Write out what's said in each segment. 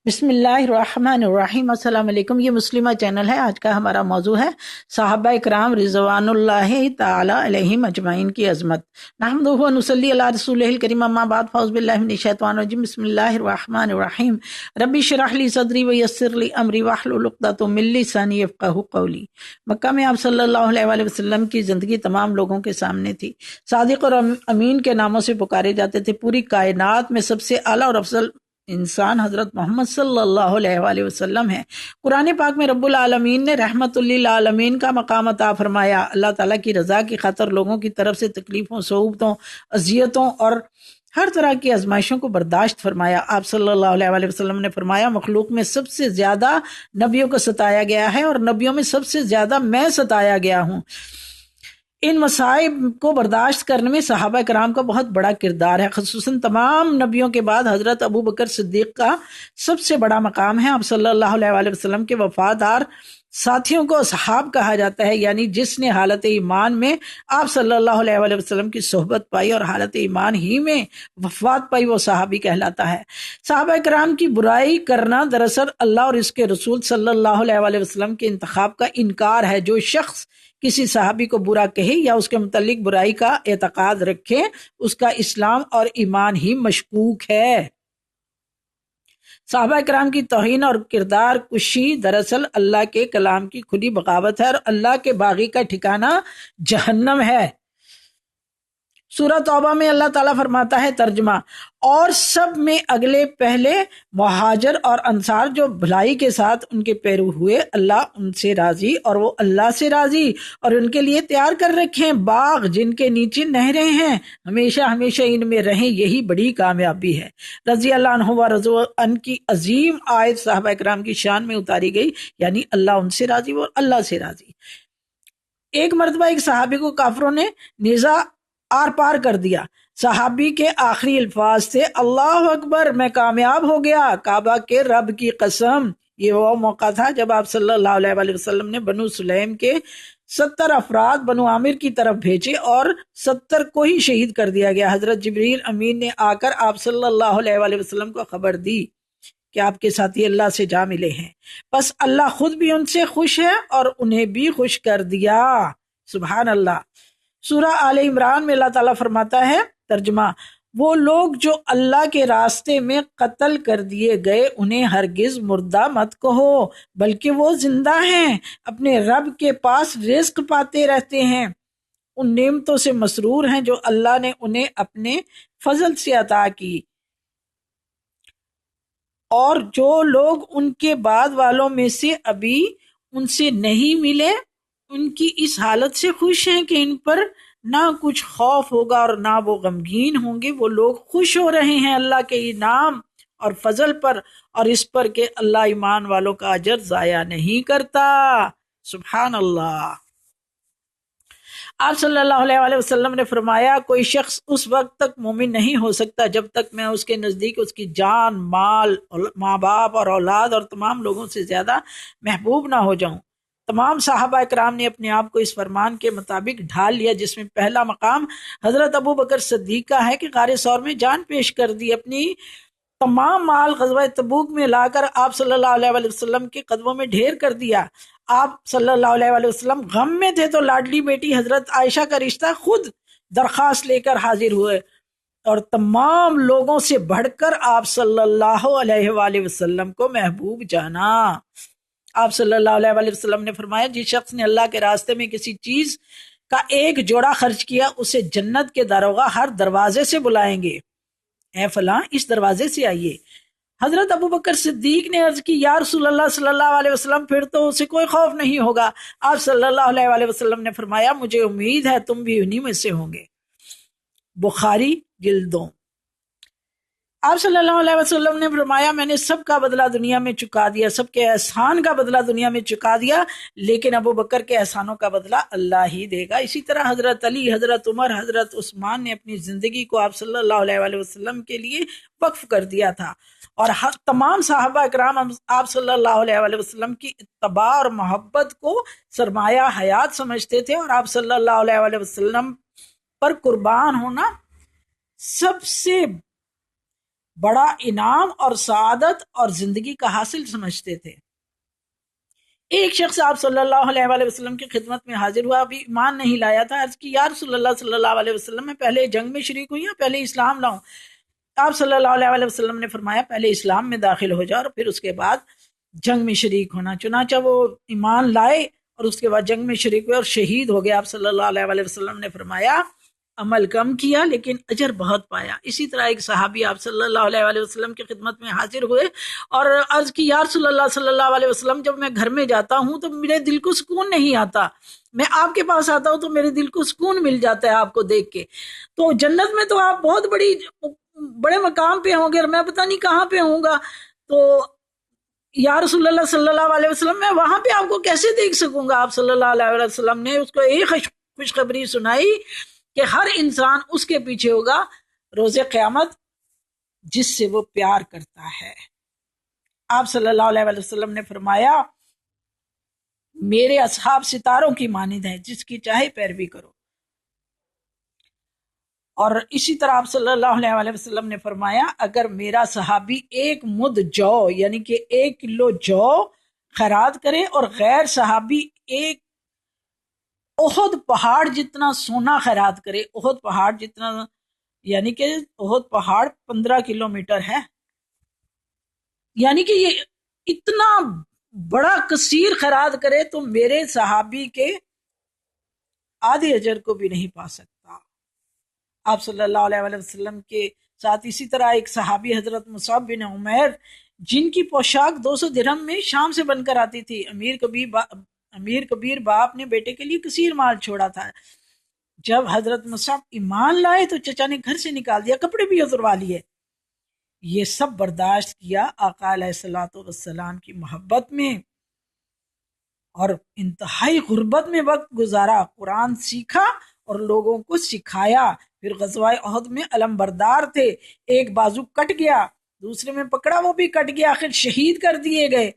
بسم اللہ الرحمن الرحیم۔ السلام علیکم۔ یہ مسلمہ چینل ہے۔ آج کا ہمارا موضوع ہے صحابہ کرام رضوان اللہ تعالی علیہم اجمعین کی عظمت۔ نحمدہ و نصلی علی رسولہ الکریم، اما بعد، فاعوذ باللہ من الشیطان الرجیم، بسم اللہ الرحمن الرحیم۔ ربی اشرح لی صدری ویسر لی امری واحلل عقدۃ من لسانی یفقہوا قولی۔ مکہ میں آپ صلی اللہ علیہ وآلہ وسلم کی زندگی تمام لوگوں کے سامنے تھی۔ صادق اور امین کے ناموں سے پکارے جاتے تھے۔ پوری کائنات میں سب سے اعلیٰ اور افضل انسان حضرت محمد صلی اللہ علیہ وآلہ وسلم ہے۔ قرآن پاک میں رب العالمین نے رحمت للعالمین کا مقام عطا فرمایا۔ اللہ تعالیٰ کی رضا کی خاطر لوگوں کی طرف سے تکلیفوں، صعوبتوں، اذیتوں اور ہر طرح کی آزمائشوں کو برداشت فرمایا۔ آپ صلی اللہ علیہ وآلہ وسلم نے فرمایا، مخلوق میں سب سے زیادہ نبیوں کو ستایا گیا ہے اور نبیوں میں سب سے زیادہ میں ستایا گیا ہوں۔ ان مصائب کو برداشت کرنے میں صحابہ کرام کا بہت بڑا کردار ہے۔ خصوصاً تمام نبیوں کے بعد حضرت ابو بکر صدیق کا سب سے بڑا مقام ہے۔ آپ صلی اللہ علیہ وآلہ وسلم کے وفادار ساتھیوں کو اصحاب کہا جاتا ہے، یعنی جس نے حالت ایمان میں آپ صلی اللہ علیہ وآلہ وسلم کی صحبت پائی اور حالت ایمان ہی میں وفات پائی، وہ صحابی کہلاتا ہے۔ صحابہ کرام کی برائی کرنا دراصل اللہ اور اس کے رسول صلی اللہ علیہ وآلہ وسلم کے انتخاب کا انکار ہے۔ جو شخص کسی صحابی کو برا کہے یا اس کے متعلق برائی کا اعتقاد رکھے، اس کا اسلام اور ایمان ہی مشکوک ہے۔ صحابہ کرام کی توہین اور کردار کشی دراصل اللہ کے کلام کی کھلی بغاوت ہے اور اللہ کے باغی کا ٹھکانہ جہنم ہے۔ سورہ توبہ میں اللہ تعالیٰ فرماتا ہے، ترجمہ، اور سب میں اگلے پہلے مہاجر اور انصار جو بھلائی کے ساتھ ان کے پیرو ہوئے، اللہ ان سے راضی اور وہ اللہ سے راضی، اور ان کے لیے تیار کر رکھے ہیں باغ جن کے نیچے نہریں ہیں، ہمیشہ ہمیشہ ان میں رہیں، یہی بڑی کامیابی ہے۔ رضی اللہ عنہ و رضوا عنہ کی عظیم آیت صحابہ کرام کی شان میں اتاری گئی، یعنی اللہ ان سے راضی اور اللہ سے راضی۔ ایک مرتبہ ایک صحابی کو کافروں نے نیزہ آر پار کر دیا۔ صحابی کے آخری الفاظ تھے، اللہ اکبر، میں کامیاب ہو گیا، کعبہ کے رب کی قسم۔ یہ وہ موقع تھا جب آپ صلی اللہ علیہ وآلہ وسلم نے بنو سلیم کے 70 افراد بنو عامر کی طرف بھیجے اور 70 کو ہی شہید کر دیا گیا۔ حضرت جبریل امین نے آ کر آپ صلی اللہ علیہ وآلہ وسلم کو خبر دی کہ آپ کے ساتھی اللہ سے جا ملے ہیں، بس اللہ خود بھی ان سے خوش ہے اور انہیں بھی خوش کر دیا۔ سبحان اللہ۔ سورہ آل عمران میں اللہ تعالیٰ فرماتا ہے، ترجمہ، وہ لوگ جو اللہ کے راستے میں قتل کر دیے گئے انہیں ہرگز مردہ مت کہو، بلکہ وہ زندہ ہیں، اپنے رب کے پاس رزق پاتے رہتے ہیں، ان نعمتوں سے مسرور ہیں جو اللہ نے انہیں اپنے فضل سے عطا کی، اور جو لوگ ان کے بعد والوں میں سے ابھی ان سے نہیں ملے ان کی اس حالت سے خوش ہیں کہ ان پر نہ کچھ خوف ہوگا اور نہ وہ غمگین ہوں گے۔ وہ لوگ خوش ہو رہے ہیں اللہ کے انعام اور فضل پر اور اس پر کہ اللہ ایمان والوں کا اجر ضائع نہیں کرتا۔ سبحان اللہ۔ آپ صلی اللہ علیہ وآلہ وسلم نے فرمایا، کوئی شخص اس وقت تک مومن نہیں ہو سکتا جب تک میں اس کے نزدیک اس کی جان، مال، ماں باپ اور اولاد اور تمام لوگوں سے زیادہ محبوب نہ ہو جاؤں۔ تمام صحابہ کرام نے اپنے آپ کو اس فرمان کے مطابق ڈھال لیا، جس میں پہلا مقام حضرت ابو بکر صدیق کا ہے کہ غار ثور میں جان پیش کر دی، اپنی تمام مال غزوہ تبوک میں لا کر آپ صلی اللہ علیہ وآلہ وسلم کے قدموں میں ڈھیر کر دیا۔ آپ صلی اللہ علیہ وآلہ وسلم غم میں تھے تو لاڈلی بیٹی حضرت عائشہ کا رشتہ خود درخواست لے کر حاضر ہوئے، اور تمام لوگوں سے بڑھ کر آپ صلی اللہ علیہ وآلہ وسلم کو محبوب جانا۔ آپ صلی اللہ علیہ وآلہ وسلم نے فرمایا، جس شخص نے اللہ کے راستے میں کسی چیز کا ایک جوڑا خرچ کیا، اسے جنت کے داروغہ ہر دروازے سے بلائیں گے، اے فلاں اس دروازے سے آئیے۔ حضرت ابو بکر صدیق نے عرض کی، یا رسول اللہ صلی اللہ علیہ وسلم، پھر تو اسے کوئی خوف نہیں ہوگا۔ آپ صلی اللہ علیہ وآلہ وسلم نے فرمایا، مجھے امید ہے تم بھی انہی میں سے ہوں گے۔ بخاری جلد 2۔ آپ صلی اللہ علیہ وسلم نے فرمایا، میں نے سب کا بدلہ دنیا میں چکا دیا، سب کے احسان کا بدلہ دنیا میں چکا دیا، لیکن ابو بکر کے احسانوں کا بدلہ اللہ ہی دے گا۔ اسی طرح حضرت علی، حضرت عمر، حضرت عثمان نے اپنی زندگی کو آپ صلی اللہ علیہ وآلہ وسلم کے لیے وقف کر دیا تھا، اور تمام صحابہ اکرام آپ صلی اللہ علیہ وآلہ وسلم کی اتباع اور محبت کو سرمایہ حیات سمجھتے تھے، اور آپ صلی اللہ علیہ وآلہ وسلم پر قربان ہونا سب سے بڑا انعام اور سعادت اور زندگی کا حاصل سمجھتے تھے۔ ایک شخص آپ صلی اللہ علیہ وآلہ وسلم کی خدمت میں حاضر ہوا، ابھی ایمان نہیں لایا تھا۔ عرض کی یا رسول اللہ صلی اللہ علیہ وسلم، میں پہلے جنگ میں شریک ہوئی یا پہلے اسلام لاؤں؟ آپ صلی اللہ علیہ وآلہ وسلم نے فرمایا پہلے اسلام میں داخل ہو جاؤ اور پھر اس کے بعد جنگ میں شریک ہونا۔ چنانچہ وہ ایمان لائے اور اس کے بعد جنگ میں شریک ہوئے اور شہید ہو گئے۔ آپ صلی اللہ علیہ وآلہ وسلم نے فرمایا عمل کم کیا لیکن اجر بہت پایا۔ اسی طرح ایک صحابی آپ صلی اللہ علیہ وآلہ وسلم کی خدمت میں حاضر ہوئے اور عرض کی یا رسول اللہ صلی اللہ علیہ وسلم، جب میں گھر میں جاتا ہوں تو میرے دل کو سکون نہیں آتا، میں آپ کے پاس آتا ہوں تو میرے دل کو سکون مل جاتا ہے آپ کو دیکھ کے۔ تو جنت میں تو آپ بہت بڑے مقام پہ ہوں گے اور میں پتہ نہیں کہاں پہ ہوں گا، تو یا رسول اللہ صلی اللہ علیہ وسلم میں وہاں پہ آپ کو کیسے دیکھ سکوں گا؟ آپ صلی اللہ علیہ وسلم نے اس کو ایک خوشخبری سنائی کہ ہر انسان اس کے پیچھے ہوگا روز قیامت جس سے وہ پیار کرتا ہے۔ آپ صلی اللہ علیہ وسلم نے فرمایا میرے اصحاب ستاروں کی مانند ہیں، جس کی چاہے پیروی کرو۔ اور اسی طرح آپ صلی اللہ علیہ وسلم نے فرمایا اگر میرا صحابی ایک مد جو یعنی کہ 1 کلو جو خیرات کرے اور غیر صحابی ایک احد پہاڑ جتنا سونا خیرات کرے، احد پہاڑ جتنا یعنی کہ احد پہاڑ 15 کلومیٹر ہے، یعنی کہ یہ اتنا بڑا کثیر خیرات کرے تو میرے صحابی کے آدھے اجر کو بھی نہیں پا سکتا۔ آپ صلی اللہ علیہ وسلم کے ساتھ اسی طرح ایک صحابی حضرت مصعب بن عمیر، جن کی پوشاک 200 درہم میں شام سے بن کر آتی تھی۔ امیر کبیر باپ نے بیٹے کے لیے کثیر مال چھوڑا تھا۔ جب حضرت مصعب ایمان لائے تو چچا نے گھر سے نکال دیا، کپڑے بھی اتروا لیے۔ یہ سب برداشت کیا آقا علیہ الصلوۃ والسلام کی محبت میں اور انتہائی غربت میں وقت گزارا، قرآن سیکھا اور لوگوں کو سکھایا۔ پھر غزوہ احد میں علم بردار تھے، ایک بازو کٹ گیا، دوسرے میں پکڑا وہ بھی کٹ گیا، آخر شہید کر دیے گئے۔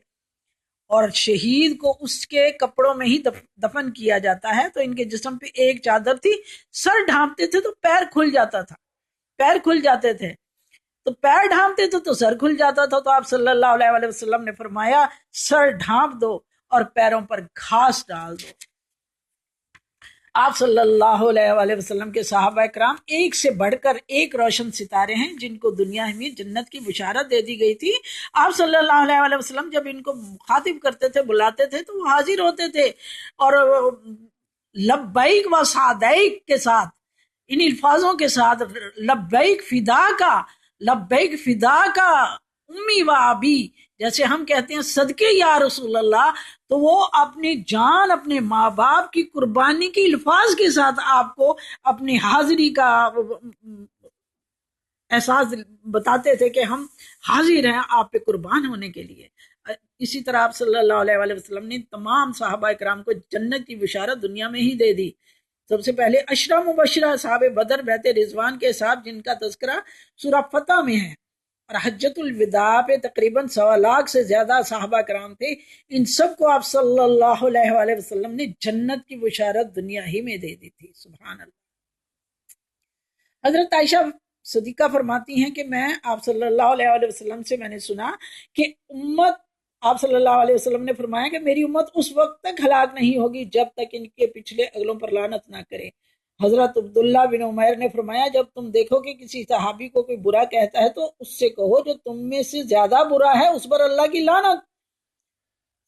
اور شہید کو اس کے کپڑوں میں ہی دفن کیا جاتا ہے۔ تو ان کے جسم پہ ایک چادر تھی، سر ڈھانپتے تھے تو پیر کھل جاتا تھا، پیر کھل جاتے تھے، تو پیر ڈھانپتے تھے تو سر کھل جاتا تھا۔ تو آپ صلی اللہ علیہ وسلم نے فرمایا سر ڈھانپ دو اور پیروں پر گھاس ڈال دو۔ آپ صلی اللہ علیہ وسلم کے صحابہ کرام ایک سے بڑھ کر ایک روشن ستارے ہیں جن کو دنیا میں جنت کی بشارت دے دی گئی تھی۔ آپ صلی اللہ علیہ وسلم جب ان کو مخاطب کرتے تھے، بلاتے تھے تو وہ حاضر ہوتے تھے اور لبیک و سعدیک کے ساتھ، ان الفاظوں کے ساتھ، لبیک فدا کا، لبیک فدا کا امی و ابی، جیسے ہم کہتے ہیں صدقے یا رسول اللہ، تو وہ اپنی جان، اپنے ماں باپ کی قربانی کے الفاظ کے ساتھ آپ کو اپنی حاضری کا احساس بتاتے تھے کہ ہم حاضر ہیں آپ پہ قربان ہونے کے لیے۔ اسی طرح آپ صلی اللہ علیہ وسلم نے تمام صحابہ کرام کو جنت کی بشارت دنیا میں ہی دے دی۔ سب سے پہلے عشرہ مبشرہ صحابہ بدر بیعت رضوان کے صاحب جن کا تذکرہ سورہ فتح میں ہے، اور حجت الوداع پہ تقریباً 1.25 لاکھ سے زیادہ صحابہ کرام تھے، ان سب کو آپ صلی اللہ علیہ وسلم نے جنت کی بشارت دنیا ہی میں دے دی تھی۔ سبحان اللہ۔ حضرت عائشہ صدیقہ فرماتی ہیں کہ میں آپ صلی اللہ علیہ وسلم سے میں نے سنا کہ آپ صلی اللہ علیہ وسلم نے فرمایا کہ میری امت اس وقت تک ہلاک نہیں ہوگی جب تک ان کے پچھلے اگلوں پر لعنت نہ کرے۔ حضرت عبداللہ بن عمیر نے فرمایا جب تم دیکھو کہ کسی صحابی کو کوئی برا کہتا ہے تو اس سے کہو جو تم میں سے زیادہ برا ہے اس پر اللہ کی لعنت۔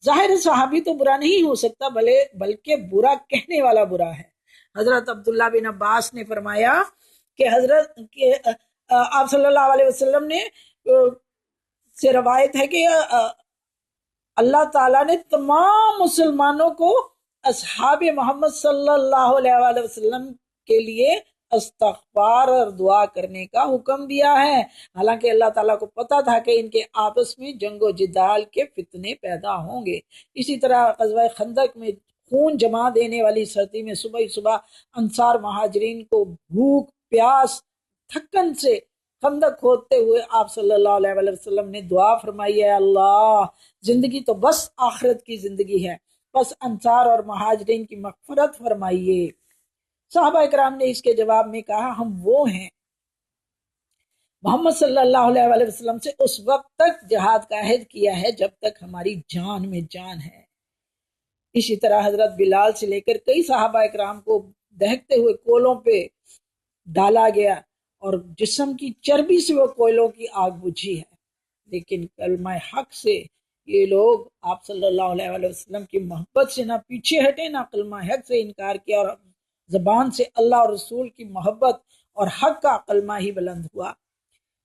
ظاہر صحابی تو برا نہیں ہو سکتا بلکہ برا کہنے والا برا ہے۔ حضرت عبداللہ بن عباس نے فرمایا کہ آپ صلی اللہ علیہ وسلم نے سے روایت ہے کہ اللہ تعالیٰ نے تمام مسلمانوں کو اصحاب محمد صلی اللہ علیہ وسلم کے لیے استغفار اور دعا کرنے کا حکم دیا ہے، حالانکہ اللہ تعالیٰ کو پتا تھا کہ ان کے آپس میں جنگ و جدال کے فتنے پیدا ہوں گے۔ اسی طرح غزوہ خندق میں خون جما دینے والی سردی میں صبح انصار مہاجرین کو بھوک پیاس تھکن سے خندق کھودتے ہوئے آپ صلی اللہ علیہ وسلم نے دعا فرمائی ہے اللہ زندگی تو بس آخرت کی زندگی ہے، بس انصار اور مہاجرین کی مغفرت فرمائیے۔ صحابہ کرام نے اس کے جواب میں کہا ہم وہ ہیں محمد صلی اللہ علیہ وآلہ وسلم سے اس وقت تک جہاد کا عہد کیا ہے جب تک ہماری جان میں جان ہے۔ اسی طرح حضرت بلال سے لے کر کئی صحابہ اکرام کو دہکتے ہوئے کولوں پہ ڈالا گیا اور جسم کی چربی سے وہ کوئلوں کی آگ بجھی ہے، لیکن کلمہ حق سے یہ لوگ آپ صلی اللہ علیہ وآلہ وسلم کی محبت سے نہ پیچھے ہٹے، نہ کلمہ حق سے انکار کیا، اور زبان سے اللہ اور رسول کی محبت اور حق کا کلمہ ہی بلند ہوا۔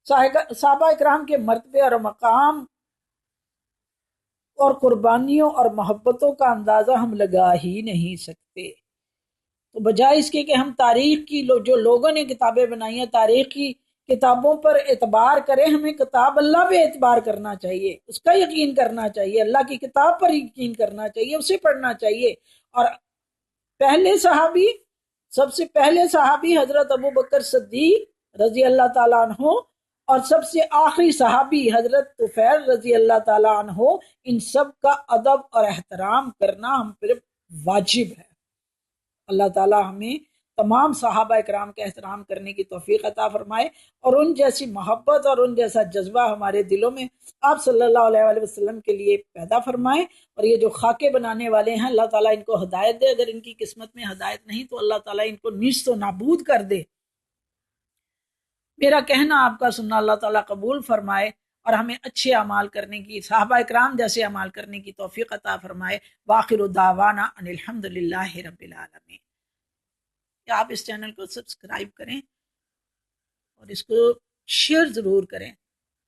صحابہ اکرام کے مرتبے اور مقام اور قربانیوں اور محبتوں کا اندازہ ہم لگا ہی نہیں سکتے۔ تو بجائے اس کے کہ ہم تاریخ کی جو لوگوں نے کتابیں بنائی ہیں تاریخ کی کتابوں پر اعتبار کریں، ہمیں کتاب اللہ پہ اعتبار کرنا چاہیے، اس کا یقین کرنا چاہیے، اللہ کی کتاب پر یقین کرنا چاہیے، اسے پڑھنا چاہیے۔ اور پہلے صحابی، سب سے پہلے صحابی حضرت ابو بکر صدیق رضی اللہ تعالیٰ عنہ، اور سب سے آخری صحابی حضرت طفیل رضی اللہ تعالیٰ عنہ، ان سب کا ادب اور احترام کرنا ہم پر واجب ہے۔ اللہ تعالیٰ ہمیں تمام صحابہ اکرام کا احترام کرنے کی توفیق عطا فرمائے، اور ان جیسی محبت اور ان جیسا جذبہ ہمارے دلوں میں آپ صلی اللہ علیہ وآلہ وسلم کے لیے پیدا فرمائے۔ اور یہ جو خاکے بنانے والے ہیں اللہ تعالیٰ ان کو ہدایت دے، اگر ان کی قسمت میں ہدایت نہیں تو اللہ تعالیٰ ان کو نیست و نابود کر دے۔ میرا کہنا آپ کا سننا اللہ تعالیٰ قبول فرمائے، اور ہمیں اچھے اعمال کرنے کی، صحابہ اکرام جیسے اعمال کرنے کی توفیق عطا فرمائے۔ وآخر دعوانا ان الحمد للہ رب العالمین۔ کہ آپ اس چینل کو سبسکرائب کریں اور اس کو شیئر ضرور کریں،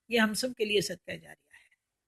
یہ ہم سب کے لیے صدقہ جاریہ ہے۔